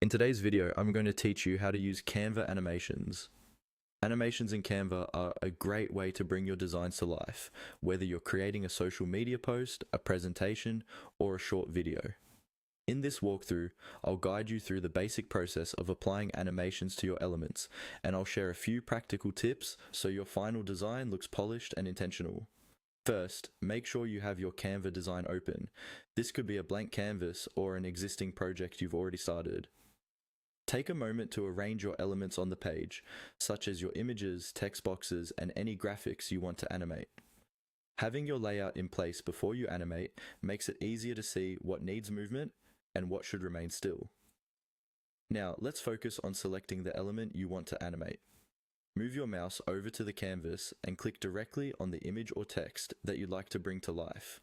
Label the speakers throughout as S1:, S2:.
S1: In today's video, I'm going to teach you how to use Canva animations. Animations in Canva are a great way to bring your designs to life, whether you're creating a social media post, a presentation, or a short video. In this walkthrough, I'll guide you through the basic process of applying animations to your elements, and I'll share a few practical tips so your final design looks polished and intentional. First, make sure you have your Canva design open. This could be a blank canvas or an existing project you've already started. Take a moment to arrange your elements on the page, such as your images, text boxes, and any graphics you want to animate. Having your layout in place before you animate makes it easier to see what needs movement and what should remain still. Now, let's focus on selecting the element you want to animate. Move your mouse over to the canvas and click directly on the image or text that you'd like to bring to life.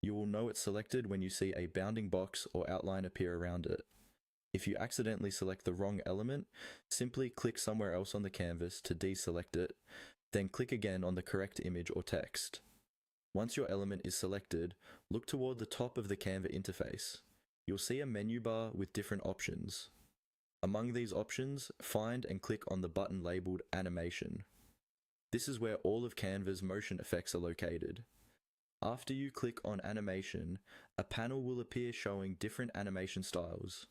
S1: You will know it's selected when you see a bounding box or outline appear around it. If you accidentally select the wrong element, simply click somewhere else on the canvas to deselect it, then click again on the correct image or text. Once your element is selected, look toward the top of the Canva interface. You'll see a menu bar with different options. Among these options, find and click on the button labeled Animation. This is where all of Canva's motion effects are located. After you click on Animation, a panel will appear showing different animation styles.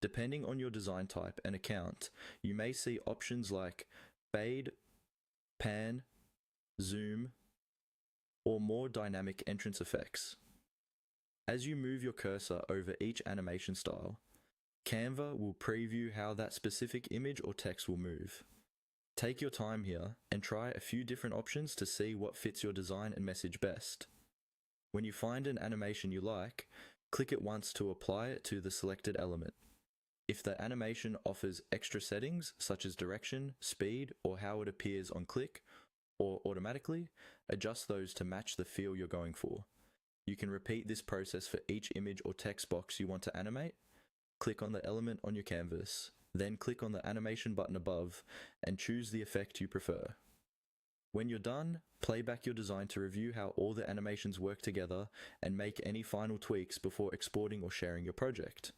S1: Depending on your design type and account, you may see options like fade, pan, zoom, or more dynamic entrance effects. As you move your cursor over each animation style, Canva will preview how that specific image or text will move. Take your time here and try a few different options to see what fits your design and message best. When you find an animation you like, click it once to apply it to the selected element. If the animation offers extra settings such as direction, speed, or how it appears on click or automatically, adjust those to match the feel you're going for. You can repeat this process for each image or text box you want to animate. Click on the element on your canvas, then click on the animation button above and choose the effect you prefer. When you're done, play back your design to review how all the animations work together and make any final tweaks before exporting or sharing your project.